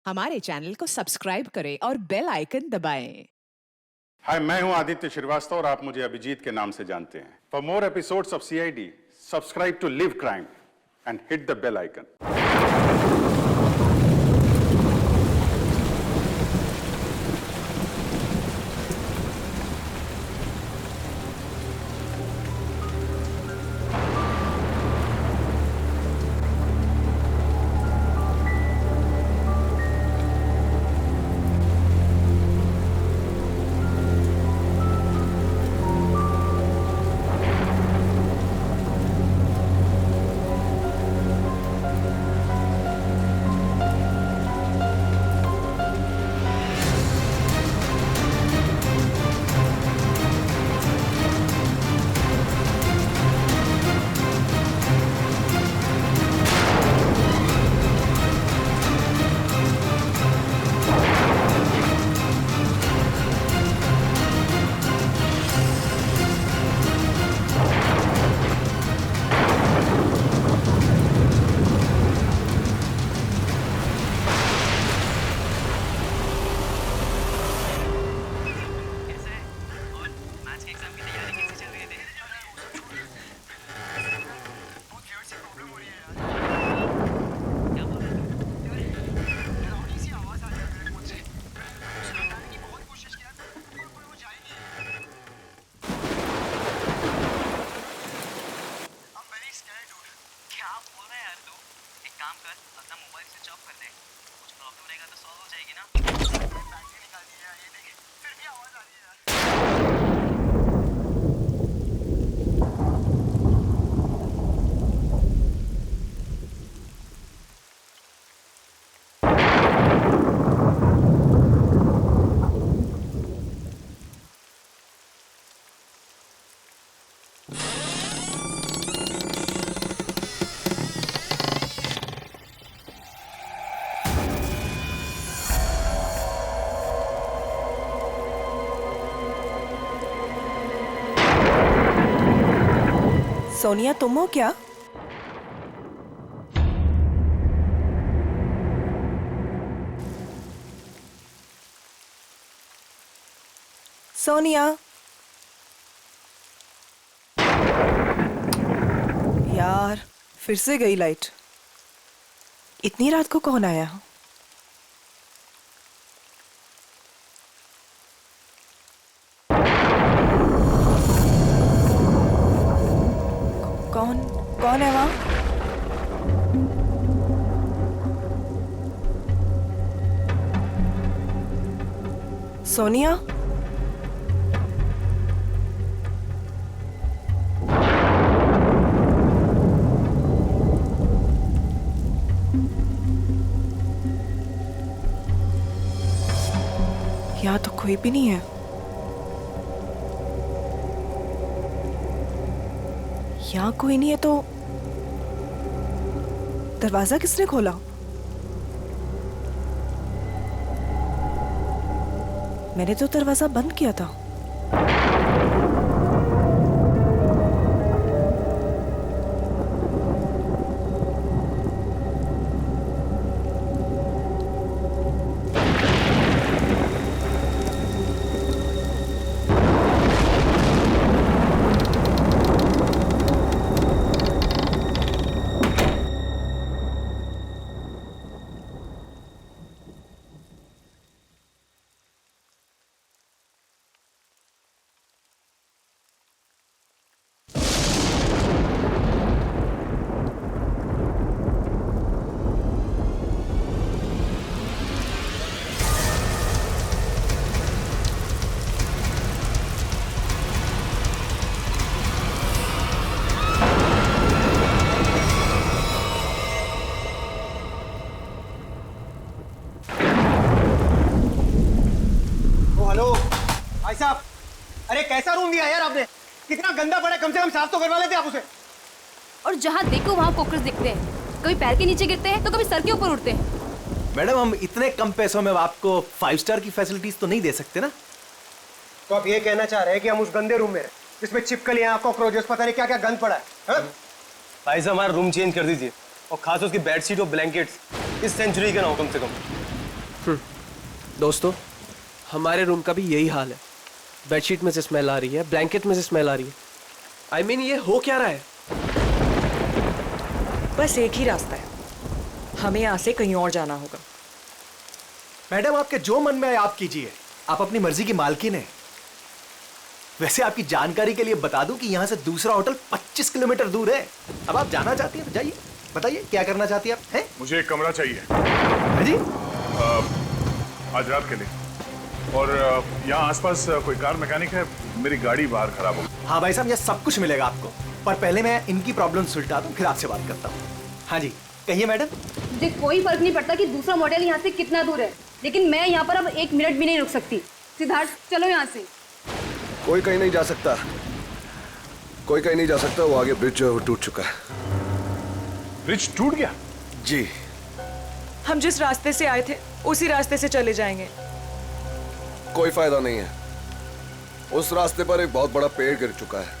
हमारे चैनल को सब्सक्राइब करें और बेल आइकन दबाएं। हाय, मैं हूं आदित्य श्रीवास्तव और आप मुझे अभिजीत के नाम से जानते हैं। For more episodes of CID, subscribe to live crime and hit the bell icon. Sonia, तुम हो क्या? सोनिया, यार फिर से गई लाइट। इतनी रात को कौन आया? कौन कौन है वहां? सोनिया, यहाँ तो कोई भी नहीं है। यहाँ कोई नहीं है तो दरवाजा किसने खोला? मैंने तो दरवाजा बंद किया था। भाई साहब, अरे कैसा रूम दिया यार आपने? कितना गंदा पड़ा है, कम से कम साफ तो करवा लेते आप उसे। और जहाँ देखो वहाँ कॉकरोच दिखते हैं। कभी पैर के नीचे गिरते हैं तो कभी सर के ऊपर उड़ते हैं। मैडम, हम इतने कम पैसों में आपको 5 स्टार की फैसिलिटीज तो नहीं दे सकते ना। तो आप ये कहना चाह रहे हैं कि हम उस गंदे रूम में जिसमें छिपकलियां, कॉकरोचेस, पता नहीं क्या क्या गंद पड़ा है? भाई साहब, हमारा रूम चेंज कर दीजिए और खास उसकी बेडशीट और ब्लैंकेट्स इस सेंचुरी के ना हो कम से कम। दोस्तों, हमारे रूम का भी यही हाल है। बेडशीट में से स्मेल आ रही है, ब्लैंकेट में से स्मेल आ रही है। I mean, ये हो क्या रहा है? बस एक ही रास्ता है, हमें यहाँ से कहीं और जाना होगा। मैडम, आपके जो मन में आए आप कीजिए, आप अपनी मर्जी की मालकिन हैं। वैसे आपकी जानकारी के लिए बता दूं कि यहाँ से दूसरा होटल 25 किलोमीटर दूर है। अब आप जाना चाहती हैं तो जाइए, बताइए क्या करना चाहती हैं आप? हैं? मुझे एक कमरा चाहिए। हाँ जी? आज रात के लिए। और यहाँ आसपास कोई कार मैकेनिक है? मेरी गाड़ी बाहर खराब हो गई। हाँ भाई साहब, यह सब कुछ मिलेगा आपको, पर पहले मैं इनकी प्रॉब्लम सुलझा दूं, फिर आपसे बात करता हूँ। हाँ जी, कहिए मैडम। मुझे कोई फर्क नहीं पड़ता कि दूसरा मॉडल यहाँ से कितना दूर है, लेकिन मैं यहाँ पर अब 1 मिनट भी नहीं रुक सकती। सिद्धार्थ, चलो यहाँ से। कोई कहीं नहीं जा सकता, कोई कहीं नहीं जा सकता। वो आगे ब्रिज जो है वो टूट चुका है। ब्रिज टूट गया? जी। हम जिस रास्ते से आए थे उसी रास्ते से चले जाएंगे। कोई फायदा नहीं है, उस रास्ते पर एक बहुत बड़ा पेड़ गिर चुका है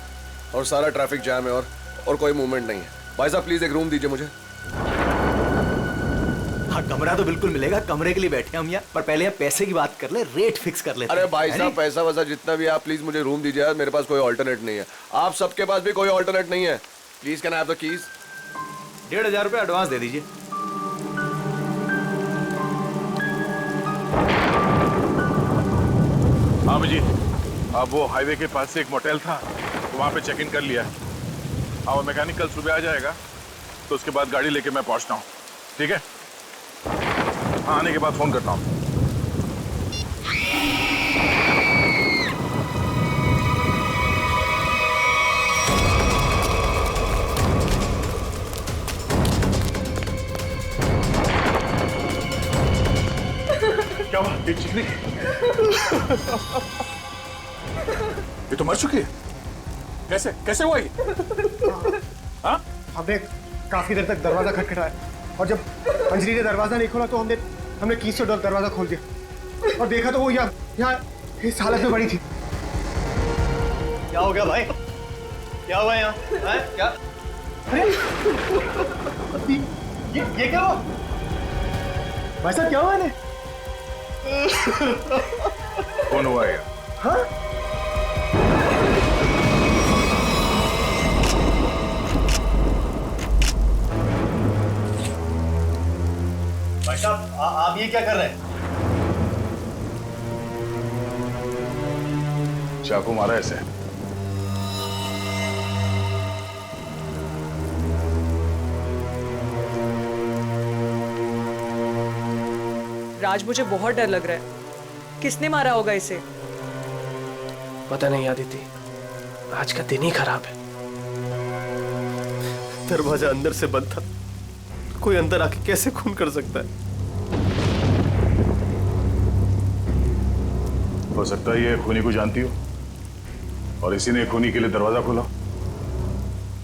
और सारा ट्रैफिक जैम है और कोई मूवमेंट नहीं है। भाई साहब प्लीज एक रूम दीजिए मुझे। हाँ, कमरा तो बिल्कुल मिलेगा, कमरे के लिए बैठे हम यहाँ, पर पहले हम पैसे की बात कर ले, रेट फिक्स कर लेते हैं। अरे भाई साहब, पैसा वैसा जितना भी आप प्लीज मुझे रूम दीजिए यार, मेरे पास कोई ऑल्टरनेट नहीं है। आप सबके पास भी कोई ऑल्टरनेट नहीं है। Please can I have the keys? 1500 रुपये एडवांस दे दीजिए। हाँ अभिजीत, अब वो हाईवे के पास से एक मोटेल था, तो वहाँ पे चेक इन कर लिया है। और मैकेनिक कल सुबह आ जाएगा, तो उसके बाद गाड़ी लेके मैं पहुँचता हूँ। ठीक है? हाँ, आने के बाद फोन करता हूँ। क्या हुआ? ये चिकनी ये तो मर चुकी है। कैसे कैसे हुआ ये? हाँ? हमने काफी देर तक दरवाजा खटखटाया और जब अंजलि ने दरवाजा नहीं खोला तो हमने कीज से दरवाजा खोल दिया और देखा तो वो यहाँ इस हालत में पड़ी थी। क्या हो गया भाई? क्या हुआ यहाँ? क्या? अरे ये क्या हुआ भाई साहब? क्या हुआ इन्हें? कौन हुआ है? हाँ? भाई साहब, आप ये क्या कर रहे हैं? चाकू मारा ऐसे। राज, मुझे बहुत डर लग रहा है। किसने मारा होगा इसे? पता नहीं आदिति, आज का दिन ही खराब है। दरवाजा अंदर से बंद था, कोई अंदर आके कैसे खून कर सकता है? हो सकता है ये खूनी को जानती हो और इसी ने खूनी के लिए दरवाजा खोला।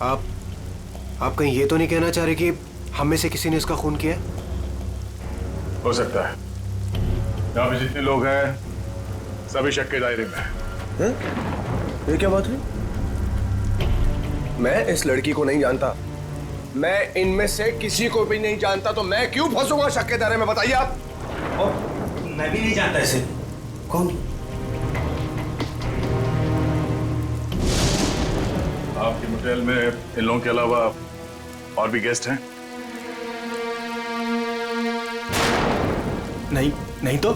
आप कहीं ये तो नहीं कहना चाह रहे कि हम में से किसी ने इसका खून किया? हो सकता है। यहाँ पे जितने लोग हैं सभी शक के दायरे में हैं। ये क्या बात हुई? मैं इस लड़की को नहीं जानता, मैं इनमें से किसी को भी नहीं जानता, तो मैं क्यों फंसूंगा शक के दायरे में? बताइए आप। मैं भी नहीं जानता इसे। कौन? आपके मोटेल में इन लोगों के अलावा और भी गेस्ट हैं? नहीं तो?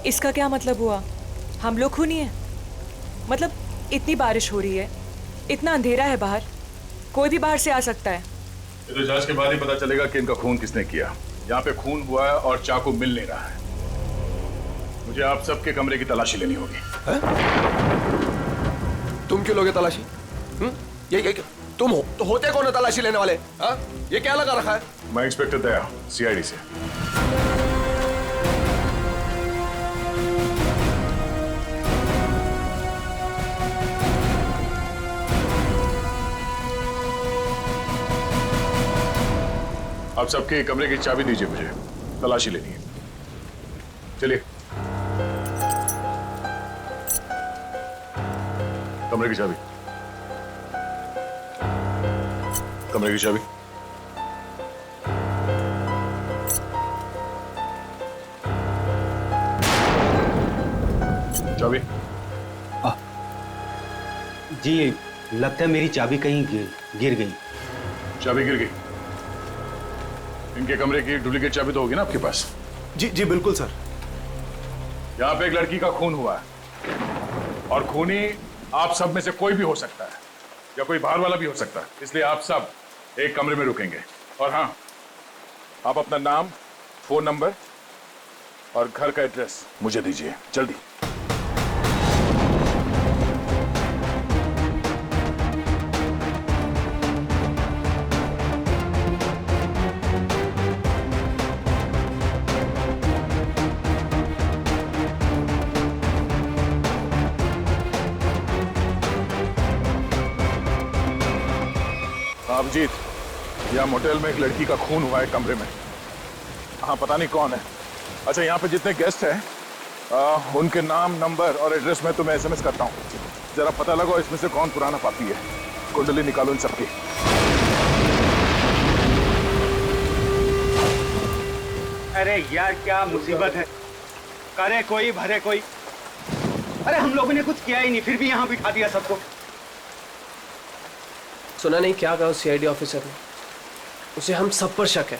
इसका क्या मतलब हुआ? हम लोग खूनी हैं? मतलब इतनी बारिश हो रही है, इतना अंधेरा है बाहर, कोई भी बाहर से आ सकता है। ये तो जांच के बाद ही पता चलेगा कि इनका खून किसने किया। यहाँ पे खून हुआ है और चाकू मिल नहीं रहा है। मुझे आप सबके कमरे की तलाशी लेनी होगी। तुम क्यों लोगे तलाशी? ये तुम हो तो होते कौन है तलाशी लेने वाले? हा? ये क्या लगा रखा है? मैं इंस्पेक्टर दया, सीआईडी से। आप सबके कमरे की चाबी दीजिए, मुझे तलाशी लेनी है। चलिए। कमरे की चाबी। कमरे की चाबी। चाबी। जी लगता है मेरी चाबी कहीं गिर गई। चाबी गिर गई। इनके कमरे की डुप्लीकेट चाबी तो होगी ना आपके पास? जी जी बिल्कुल सर। यहाँ पे एक लड़की का खून हुआ है और खूनी आप सब में से कोई भी हो सकता है या कोई बाहर वाला भी हो सकता है, इसलिए आप सब एक कमरे में रुकेंगे। और हाँ, आप अपना नाम, फोन नंबर और घर का एड्रेस मुझे दीजिए जल्दी। अभिजीत, यहाँ मोटेल में एक लड़की का खून हुआ है कमरे में। हाँ, पता नहीं कौन है। अच्छा, यहाँ पे जितने गेस्ट हैं उनके नाम, नंबर और एड्रेस मैं तुम्हें एसएमएस करता हूँ। जरा पता लगाओ इसमें से कौन पुराना पापी है। कुंडली निकालो इन सबकी। अरे यार क्या मुसीबत है। करे कोई भरे कोई। अरे हम लोगों ने कुछ किया ही नहीं, फिर भी यहाँ बिठा दिया सबको। सुना नहीं क्या कहा उस सीआईडी ऑफिसर ने? उसे हम सब पर शक है,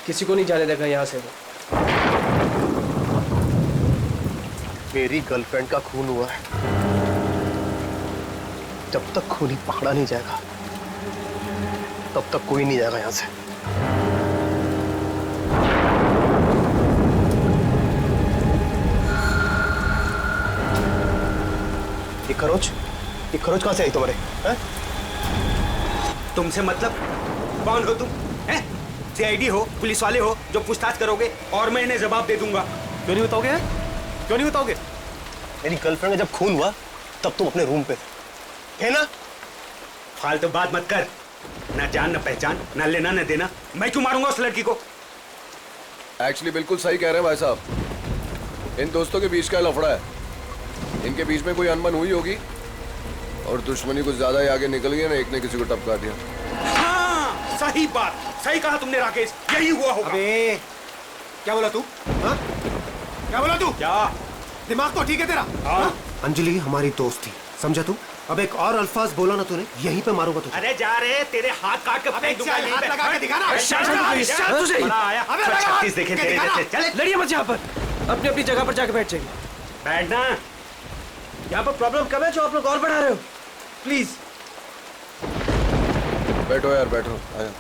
किसी को नहीं जाने देगा यहाँ से वो। मेरी गर्लफ्रेंड का खून हुआ है, जब तक खूनी पकड़ा नहीं जाएगा तब तक कोई नहीं जाएगा यहाँ से। ये खरोच कहाँ से आई तुम्हारे? हैं? तुमसे मतलब? कौन हो तुम? हैं? सीआईडी हो, पुलिस वाले हो जो पूछताछ करोगे और मैं इन्हें जवाब दे दूंगा। क्यों नहीं बताओगे? क्यों नहीं बताओगे? मेरी गर्लफ्रेंड का जब खून हुआ तब तुम अपने रूम पे थे, है ना? फालतू बात मत कर। ना जान ना पहचान, ना लेना ना देना। मैं क्यों मारूंगा उस लड़की को? एक्चुअली बिल्कुल सही कह रहे हैं भाई साहब। इन दोस्तों के बीच का लफड़ा है। इनके बीच में कोई अनबन हुई होगी और दुश्मनी कुछ ज्यादा ही आगे निकल गया ना, एक ने किसी को टपका दिया। हाँ, सही बात, सही कहा तुमने राकेश, यही हुआ होगा। अबे क्या बोला तू? हाँ? क्या बोला तू? क्या दिमाग तो ठीक है तेरा? हाँ? अंजलि हमारी दोस्त थी, समझा तू? अब एक और अल्फाज बोला ना तूने, यहीं पे मारूंगा तुझे। अरे जा रहे, तेरे हाथ काट के फेंक दूंगा यहीं पे। हाथ लगा के दिखा ना। बड़ा आया। 36 देखे तेरे जैसे। चल लड़िए मत यहाँ पर, अपनी अपनी जगह पर जाके बैठ जाइए। बैठना। यहाँ पर प्रॉब्लम कम है जो आप लोग और बढ़ा रहे हो। प्लीज बैठो यार, बैठो। आया।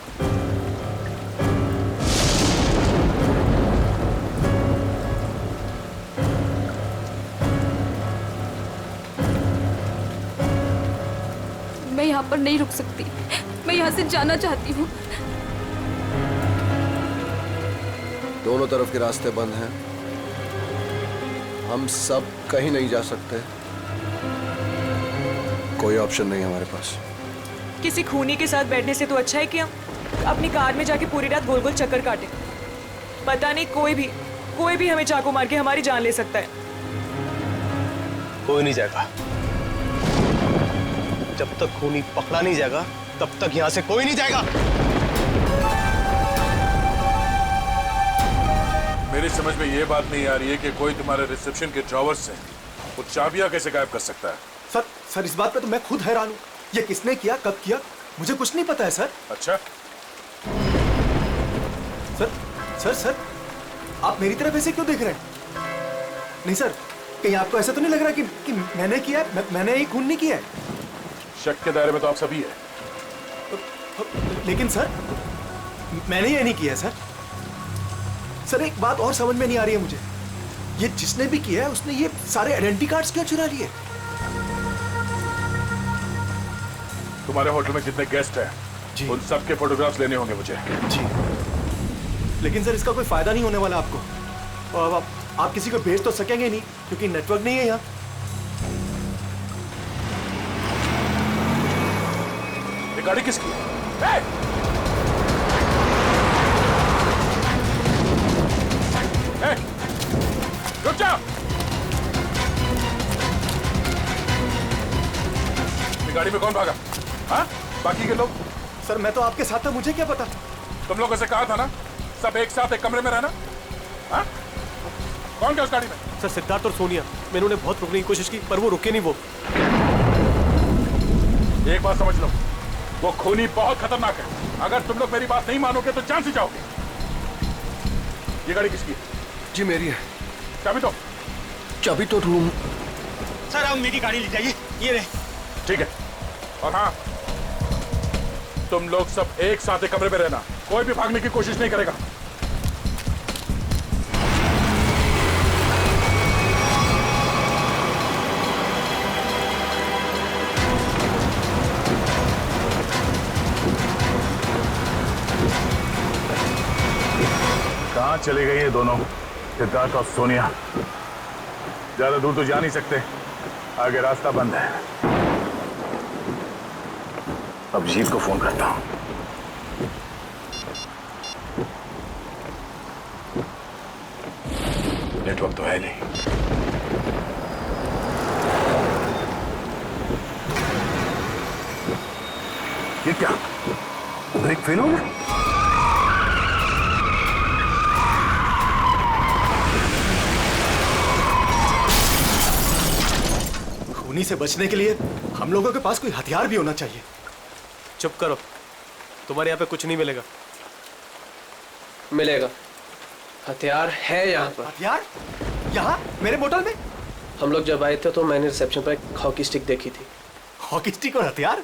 मैं यहाँ पर नहीं रुक सकती, मैं यहाँ से जाना चाहती हूँ। दोनों तरफ के रास्ते बंद हैं, हम सब कहीं नहीं जा सकते। कोई ऑप्शन नहीं है हमारे पास। किसी खूनी के साथ बैठने से तो अच्छा है कि हम अपनी कार में जाके पूरी रात गोल गोल चक्कर काटें। पता नहीं कोई भी हमें चाकू मार के हमारी जान ले सकता है। कोई नहीं जाएगा। जब तक खूनी पकड़ा नहीं जाएगा तब तक यहाँ से कोई नहीं जाएगा। मेरी समझ में ये बात नहीं आ रही है कि कोई तुम्हारे रिसेप्शन के ड्रॉवर से वो चाबियां कैसे गायब कर सकता है? सर इस बात पे तो मैं खुद हैरान हूँ। ये किसने किया, कब किया, मुझे कुछ नहीं पता है सर। अच्छा, सर आप मेरी तरफ ऐसे क्यों देख रहे हैं? नहीं सर, कहीं आपको ऐसा तो नहीं लग रहा कि मैंने किया है? मैंने ये खून नहीं किया है। शक के दायरे में तो आप सभी है। लेकिन सर मैंने ये नहीं किया सर। सर एक बात और समझ में नहीं आ रही है मुझे, ये जिसने भी किया है उसने ये सारे आइडेंटिटी कार्ड्स क्यों चुरा लिए? तुम्हारे होटल में जितने गेस्ट हैं जी, उन सब के फोटोग्राफ्स लेने होंगे मुझे। जी, लेकिन सर इसका कोई फायदा नहीं होने वाला आपको। और आप किसी को भेज तो सकेंगे नहीं क्योंकि नेटवर्क नहीं है यहाँ। ये गाड़ी किसकी है? रुक जाओ। ये गाड़ी में कौन भागा? हाँ? बाकी के लोग? सर मैं तो आपके साथ था, मुझे क्या पता। तुम लोगों से कहा था ना सब एक साथ एक कमरे में रहना। हाँ? कौन क्या उस गाड़ी में? सर सिद्धार्थ और सोनिया, मैंने उन्हें बहुत रोकने की कोशिश की पर वो रुके नहीं। वो एक बात समझ लो, वो खूनी बहुत खतरनाक है। अगर तुम लोग मेरी बात नहीं मानोगे तो जान से जाओगे। ये गाड़ी किसकी है? जी मेरी है। चाबी दो। चाबी तो रूम। सर अब मेरी गाड़ी ले जाइए, ये रहे। ठीक है। और हाँ, तुम लोग सब एक साथ एक कमरे में रहना, कोई भी भागने की कोशिश नहीं करेगा। कहाँ चले गए ये दोनों, सिद्धार्थ और सोनिया? ज्यादा दूर तो जा नहीं सकते, आगे रास्ता बंद है। अभिजीत को फोन करता हूं। नेटवर्क तो है नहीं। ये क्या, ब्रेक फेल हो गया? खूनी से बचने के लिए हम लोगों के पास कोई हथियार भी होना चाहिए। चुप करो, तुम्हारे यहाँ पे कुछ नहीं मिलेगा। मिलेगा, हथियार है यहाँ पर। हथियार यहाँ मेरे मोटल में? हम लोग जब आए थे तो मैंने रिसेप्शन पर एक हॉकी स्टिक देखी थी। हॉकी स्टिक और हथियार?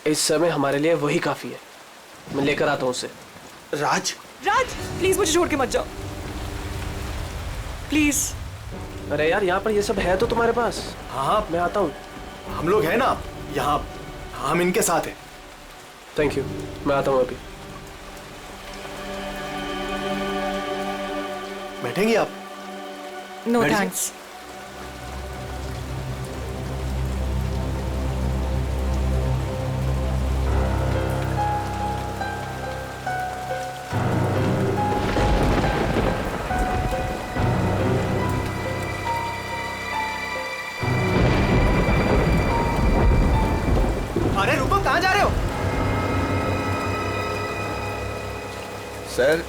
इस समय हमारे लिए वही काफी है। मैं लेकर आता हूँ उसे। राज, राज प्लीज मुझे छोड़ के मत जाओ, प्लीज। अरे यार, यहाँ पर ये सब है तो तुम्हारे पास? हाँ मैं आता हूँ। हम लोग हैं ना यहाँ, हम इनके साथ हैं। थैंक यू, मैं आता हूँ अभी। बैठेंगे आप? नो बैठ जाइए। थैंक्स। अरे रुको, कहाँ जा रहे हो? सर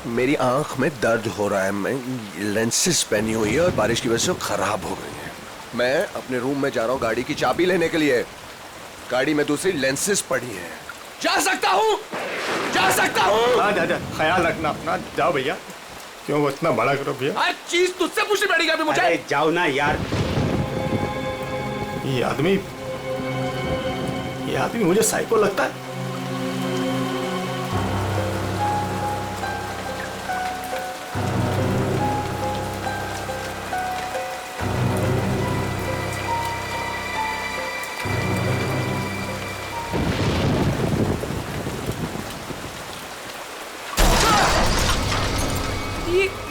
मेरी आंख में दर्द हो रहा है, मैं लेंसेज पहनी हुई है और बारिश की वजह से वो खराब हो गई है। मैं अपने रूम में जा रहा हूँ गाड़ी की चाबी लेने के लिए। गाड़ी में दूसरी लेंसेज पड़ी है। जा सकता हूँ, जा सकता हूँ। हाँ जा, ख्याल रखना अपना। जाओ भैया, क्यों वो इतना बड़ा करो भैया। हर चीज तुझसे पूछनी पड़ेगी अभी मुझे। अरे जाओ ना यार। ये आदमी मुझे साइको लगता है।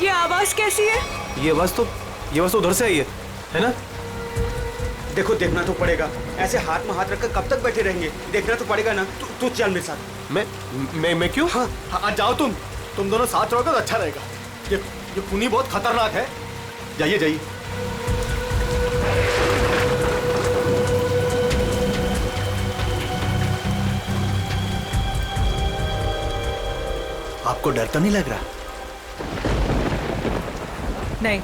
ये आवाज कैसी है? ये आवाज तो उधर से आई है ना? देखो, देखना तो पड़ेगा। ऐसे हाथ में हाथ रखकर कब तक बैठे रहेंगे? देखना तो पड़ेगा ना। तू चल मेरे साथ। मैं क्यों? हाँ जाओ, तुम दोनों साथ रहोगे तो अच्छा रहेगा। ये खूनी बहुत खतरनाक है। जाइए जाइए। आपको डर तो नहीं लग रहा? नहीं।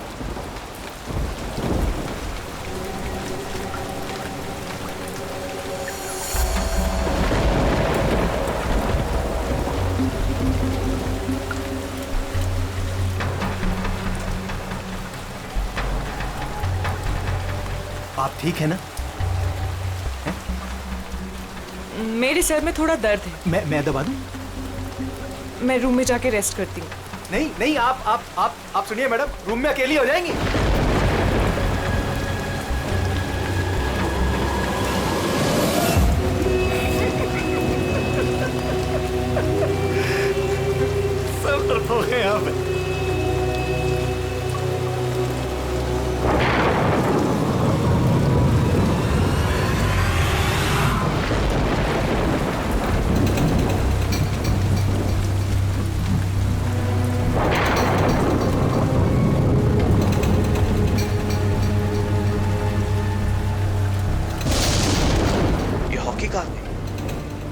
आप ठीक है ना? मेरे सर में थोड़ा दर्द है। मैं दबा दूं? मैं रूम में जाके रेस्ट करती हूँ। नहीं, आप सुनिए मैडम, रूम में अकेली हो जाएंगी। सब डरपोक हैं यहाँ पे।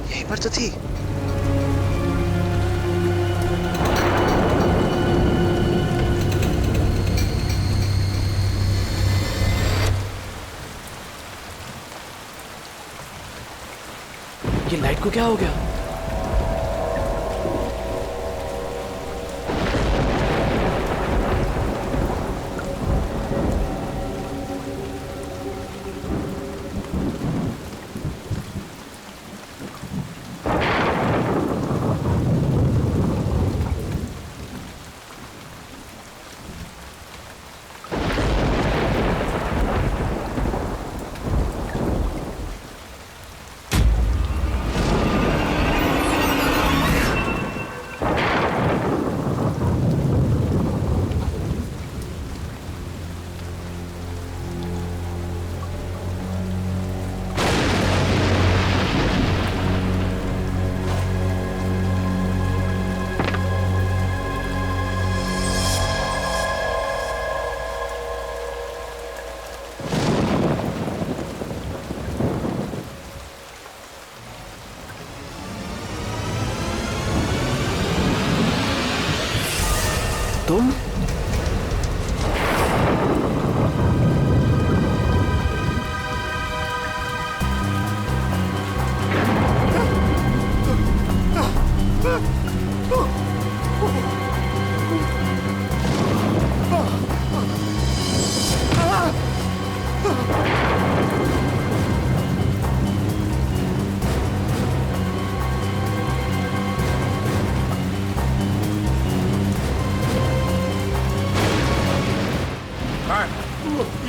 यहीं पर तो थी। लाइट को क्या हो गया? तुम?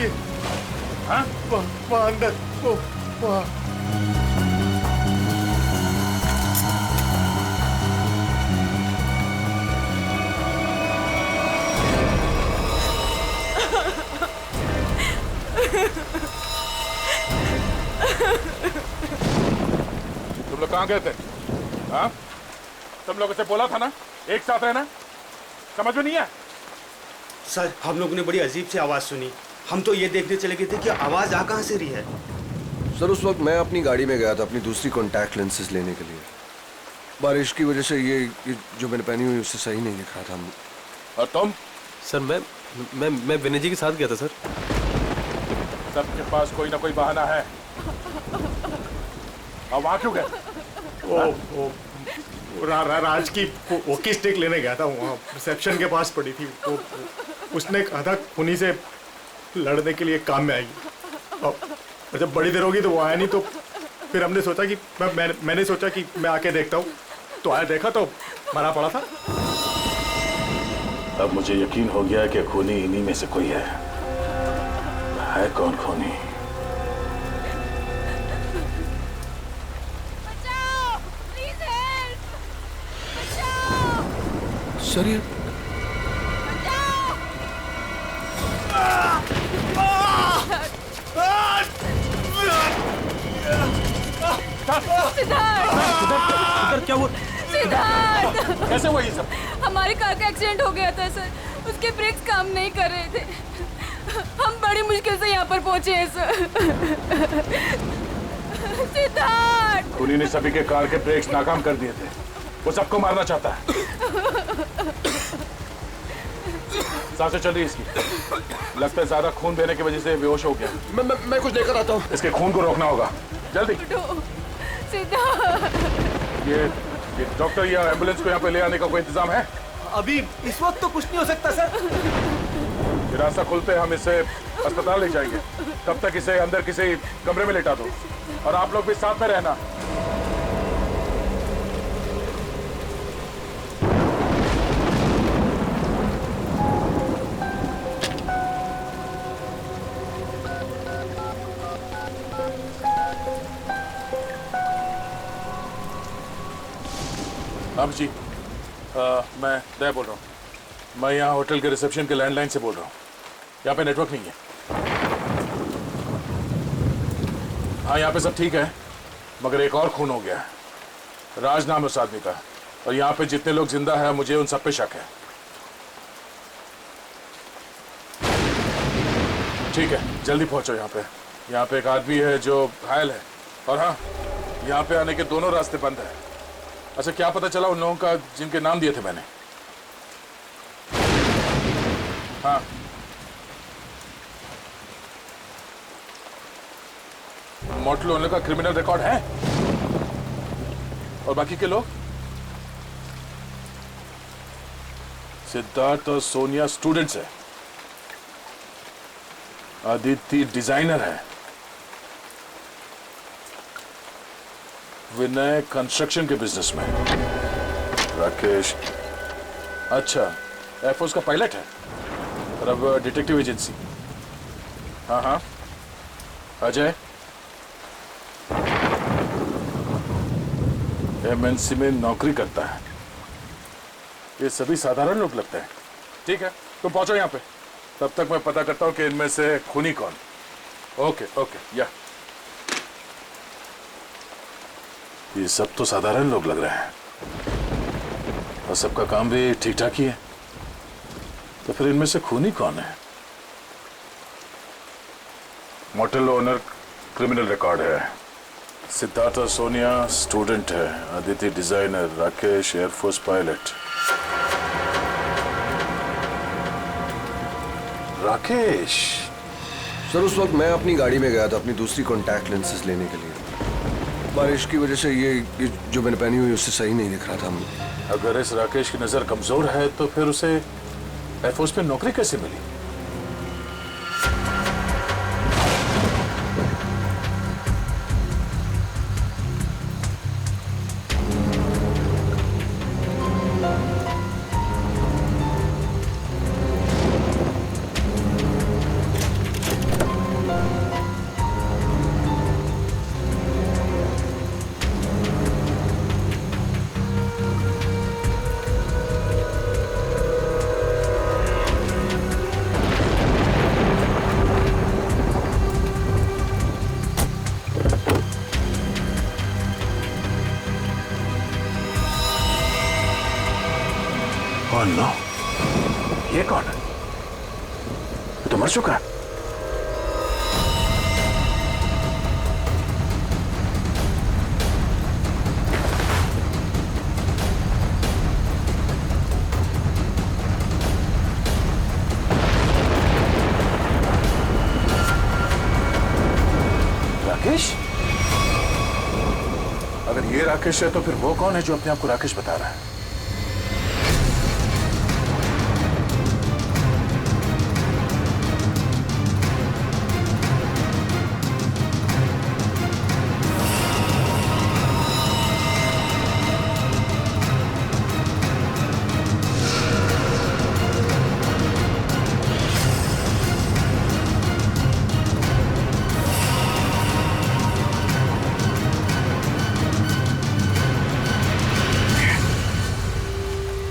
ये हाँ? वहाँ अंदर वो वहाँ तुम लोग कहाँ गए थे? हाँ? तुम लोगों से बोला था ना एक साथ रहना, समझ में नहीं है? सर हम लोगों ने बड़ी अजीब सी आवाज सुनी, हम तो ये देखने चले गए थे कि आवाज आ कहाँ से रही है। सर उस वक्त मैं अपनी गाड़ी में गया था अपनी दूसरी कॉन्टैक्ट लेंसेज लेने के लिए। बारिश की वजह से ये जो मैंने पहनी हुई उससे सही नहीं दिख रहा था। और तुम? सर मैं विनय जी के साथ गया था सर। सबके पास कोई ना कोई बहाना है। अब वहाँ क्यों गए? राज की वॉकी स्टिक लेने गया था, वहाँ रिसेप्शन के पास पड़ी थी। उसने कहा था खूनी से लड़ने के लिए काम में आएगी, और जब बड़ी देर होगी तो वो आया नहीं, तो फिर हमने सोचा कि मैंने सोचा कि मैं आके देखता हूँ, तो आया देखा तो मरा पड़ा था। अब मुझे यकीन हो गया कि खूनी इन्हीं में से कोई है। कौन खूनी? सर ये सिद्धार्थ क्या हुआ? सिद्धार्थ कैसे हुआ ये सब? हमारी कार का एक्सीडेंट हो गया था सर, उसके ब्रेक्स काम नहीं कर रहे थे, हम बड़ी मुश्किल से यहाँ पर पहुंचे हैं सर। सिद्धार्थ खूनी ने सभी के कार के ब्रेक्स नाकाम कर दिए थे, वो सबको मारना चाहता है। सांसें चल रही इसकी, लगता है ज्यादा खून देने की वजह से बेहोश हो गया। मैं कुछ लेकर आता हूँ। इसके खून को रोकना होगा जल्दी। सिद्धार्थ ये डॉक्टर या एम्बुलेंस को यहाँ पे ले आने का कोई इंतजाम है? अभी इस वक्त तो कुछ नहीं हो सकता सर। ये रास्ता खुलते हम इसे अस्पताल ले जाएंगे, तब तक इसे अंदर किसी कमरे में लेटा दो, और आप लोग भी साथ में रहना। अब जी मैं दया बोल रहा हूँ। मैं यहाँ होटल के रिसेप्शन के लैंडलाइन से बोल रहा हूँ। यहाँ पे नेटवर्क नहीं है। हाँ यहाँ पे सब ठीक है, मगर एक और खून हो गया है। राज नाम है उस आदमी का, और यहाँ पे जितने लोग जिंदा हैं मुझे उन सब पे शक है। ठीक है जल्दी पहुँचो यहाँ पे। यहाँ पे एक आदमी है जो घायल है, और हाँ यहाँ पे आने के दोनों रास्ते बंद है। अच्छा क्या पता चला उन लोगों का जिनके नाम दिए थे मैंने? हाँ मोटलो उन लोगों का क्रिमिनल रिकॉर्ड है? और बाकी के लोग? सिद्धार्थ और सोनिया स्टूडेंट्स है, आदित्य डिजाइनर है, विनय कंस्ट्रक्शन के बिजनेस में, राकेश अच्छा एयरफोर्स का पायलट है और अब डिटेक्टिव एजेंसी। हाँ हाँ, अजय एमएनसी में नौकरी करता है। ये सभी साधारण लोग लगते हैं। ठीक है, तुम पहुंचो यहाँ पे, तब तक मैं पता करता हूँ कि इनमें से खूनी कौन। ओके ओके, या ये सब तो साधारण लोग लग रहे हैं और सबका काम भी ठीक ठाक ही है, तो फिर इनमें से खूनी कौन है? मोटेल ओनर क्रिमिनल रिकॉर्ड है, सिद्धार्थ और सोनिया स्टूडेंट है, Aditya designer, Rakesh air force pilot. Rakesh sir, उस वक्त मैं अपनी गाड़ी में गया था अपनी दूसरी कॉन्टैक्ट लेंसेज लेने के लिए। बारिश की वजह से ये जो मैंने पहनी हुई उससे सही नहीं दिख रहा था। अगर इस राकेश की नजर कमजोर है तो फिर उसे एयरफोर्स में नौकरी कैसे मिली? Oh no, ये कौन है? ये तो मर चुका है। राकेश? अगर ये राकेश है तो फिर वो कौन है जो अपने आप को राकेश बता रहा है?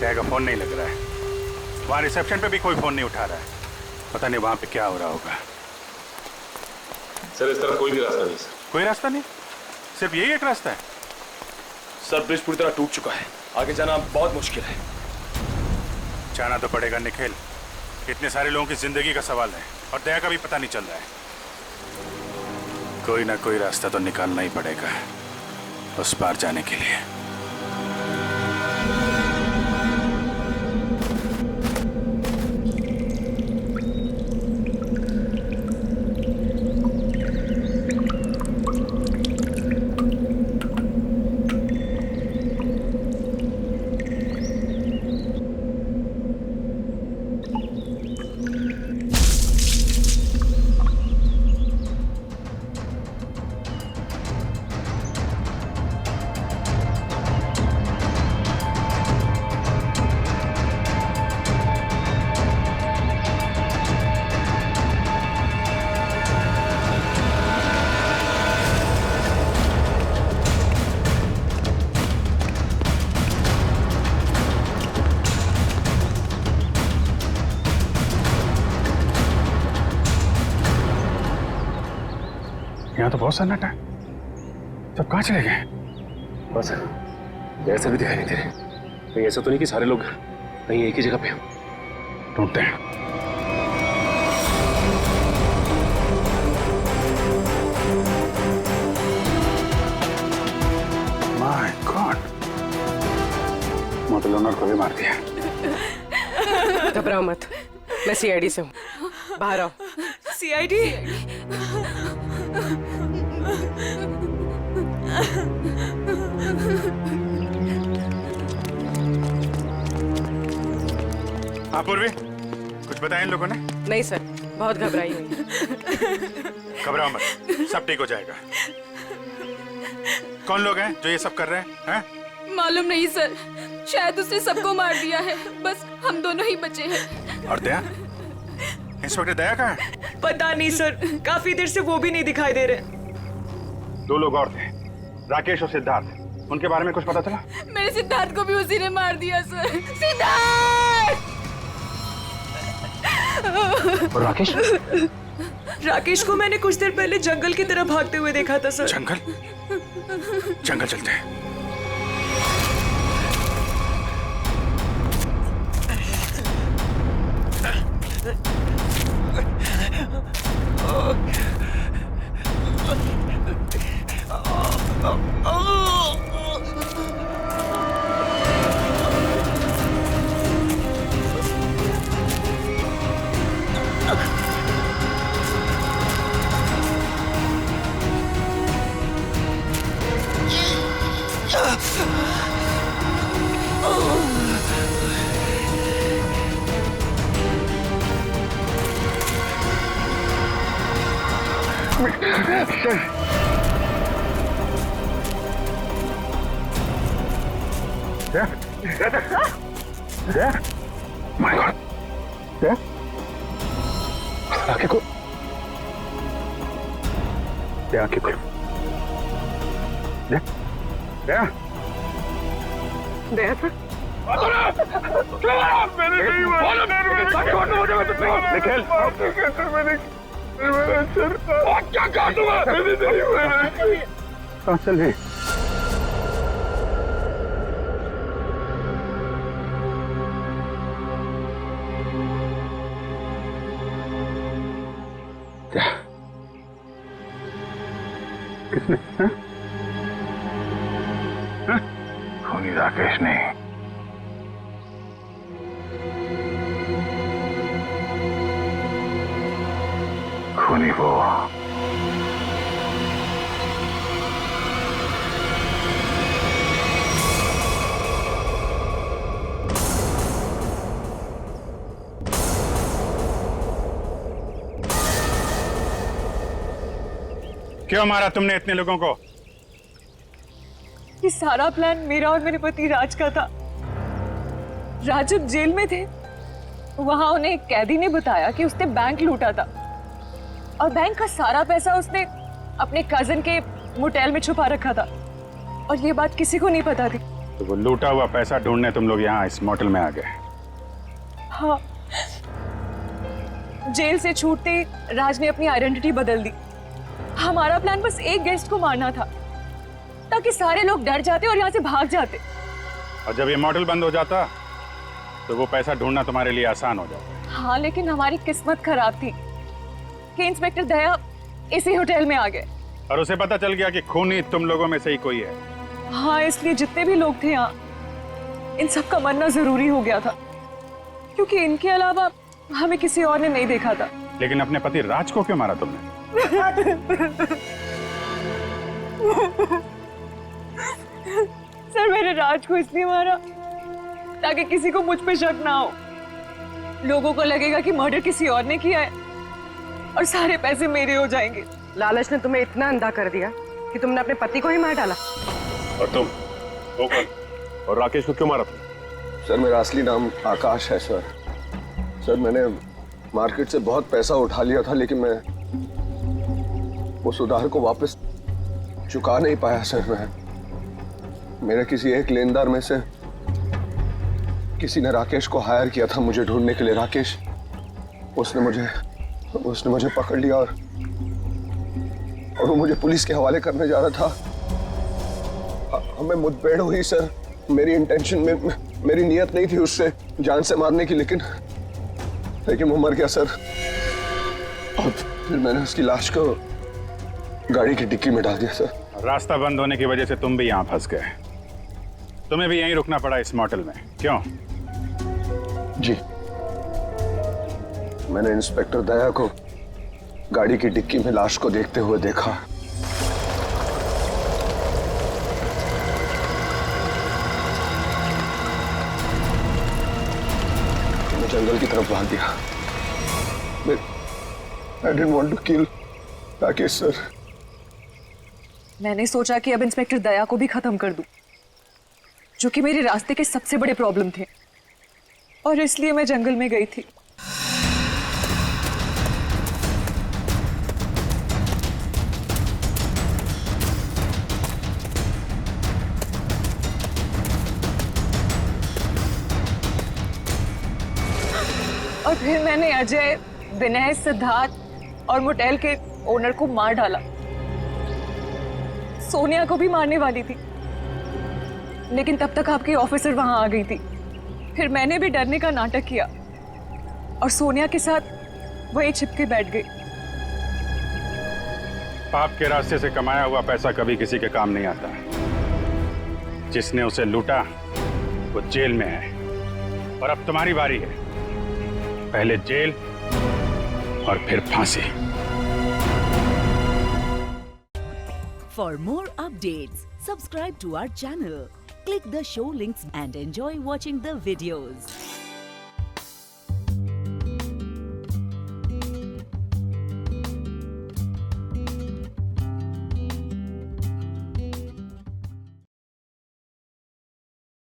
का फोन नहीं लग रहा है, वहां रिसेप्शन पे भी कोई फोन नहीं उठा रहा है, पता नहीं वहां पे क्या हो रहा होगा। सर, इस तरफ कोई भी रास्ता नहीं सर। कोई रास्ता नहीं? सिर्फ यही एक रास्ता है? सर, ब्रिज पूरी तरह टूट चुका है, आगे जाना बहुत मुश्किल है। जाना तो पड़ेगा निखिल, इतने सारे लोगों की जिंदगी का सवाल है और दया का भी पता नहीं चल रहा है। कोई ना कोई रास्ता तो निकालना ही पड़ेगा उस पार जाने के लिए। यहाँ तो बहुत सन्नाटा है, सब कहाँ चले गए? बस ऐसा भी दिखाई नहीं दे रहे। कहीं ऐसा तो नहीं कि सारे लोग कहीं एक ही जगह पे हो? ढूंढते हैं। माय गॉड, मोटेल ओनर को भी मार दिया। घबराओ मत, मैं सीआईडी से हूँ, बाहर आओ। सीआईडी? हाँ पूर्वी, कुछ बताया इन लोगों ने? नहीं सर, बहुत घबराई हुई है। घबराओ मत, सब ठीक हो जाएगा। कौन लोग हैं जो ये सब कर रहे हैं? मालूम नहीं सर, शायद उसने सबको मार दिया है, बस हम दोनों ही बचे हैं। और दया? इंस्पेक्टर दया कहाँ है? पता नहीं सर, काफी देर से वो भी नहीं दिखाई दे रहे। 2 लोग और थे, राकेश और सिद्धार्थ। उनके बारे में कुछ पता चला? मेरे सिद्धार्थ को भी उसी ने मार दिया सर। सिद्धार्थ! और राकेश? राकेश को मैंने कुछ देर पहले जंगल की तरफ भागते हुए देखा था सर। जंगल? जंगल चलते हैं। My God. There? आंखें खोल। दे आंखें खोल। दे। दे। दया सर। निखिल। कहाँ चले? क्या? किसने? खूनी राकेश ने। खूनी वो। क्यों मारा तुमने इतने लोगों को? ये सारा प्लान मेरा और मेरे पति राज का था। राज जब जेल में थे, वहां उन्हें एक कैदी ने बताया कि उसने बैंक लूटा था और बैंक का सारा पैसा उसने अपने कजन के मोटेल में छुपा रखा था और ये बात किसी को नहीं पता थी। तो वो लूटा हुआ पैसा ढूंढने तुम लोग यहाँ इस मोटेल में आ गए? हाँ, जेल से छूटते ही राज ने अपनी आइडेंटिटी बदल दी। हमारा प्लान बस एक गेस्ट को मारना था ताकि सारे लोग डर जाते और यहाँ से भाग जाते। और जब ये मॉडल बंद हो जाता तो वो पैसा ढूंढना तुम्हारे लिए आसान हो जाता। हाँ, लेकिन हमारी किस्मत खराब थी कि इंस्पेक्टर दया इसी होटल में आ गए और उसे पता चल गया कि खूनी तुम लोगों में से ही कोई है। हाँ, इसलिए जितने भी लोग थे यहाँ, इन सब का मरना जरूरी हो गया था क्योंकि इनके अलावा हमें किसी और ने नहीं देखा था। लेकिन अपने पति राज को क्यों मारा तुमने? सर, मैंने राज को इसलिए मारा ताकि किसी को मुझ पे शक ना हो। लोगों को लगेगा कि मर्डर किसी और ने किया है और सारे पैसे मेरे हो जाएंगे। लालच ने तुम्हें इतना अंधा कर दिया कि तुमने अपने पति को ही मार डाला। और तुम? वो कौन? और राकेश को क्यों मारा तुम? सर, मेरा असली नाम आकाश है सर। सर, मैंने मार्केट से बहुत पैसा उठा लिया था लेकिन मैं उस उधार को वापस चुका नहीं पाया सर। मेरे किसी एक लेनदार में से किसी ने राकेश को हायर किया था मुझे ढूंढने के लिए। राकेश उसने मुझे पकड़ लिया और वो मुझे पुलिस के हवाले करने जा रहा था। हमें मुठभेड़ हुई सर। मेरी इंटेंशन में, मेरी नियत नहीं थी उससे जान से मारने की, लेकिन वो मर गया सर। और फिर मैंने उसकी लाश को गाड़ी की डिक्की में डाल दिया सर। रास्ता बंद होने की वजह से तुम भी यहाँ फंस गए। तुम्हें भी यहीं रुकना पड़ा इस मोटेल में, क्यों? जी, मैंने इंस्पेक्टर दया को गाड़ी की डिक्की में लाश को देखते हुए देखा। जंगल की तरफ बांध दिया। I didn't want to kill Rakesh sir. मैंने सोचा कि अब इंस्पेक्टर दया को भी खत्म कर दूं, जो कि मेरे रास्ते के सबसे बड़े प्रॉब्लम थे, और इसलिए मैं जंगल में गई थी। और फिर मैंने अजय, विनय, सिद्धार्थ और मोटेल के ओनर को मार डाला। सोनिया को भी मारने वाली थी, लेकिन तब तक आपकी ऑफिसर वहां आ गई थी। फिर मैंने भी डरने का नाटक किया और सोनिया के साथ वहीं छिप के बैठ गई। पाप के रास्ते से कमाया हुआ पैसा कभी किसी के काम नहीं आता। जिसने उसे लूटा वो जेल में है, और अब तुम्हारी बारी है। पहले जेल और फिर फांसी। For more updates, subscribe to our channel, click the show links and enjoy watching the videos.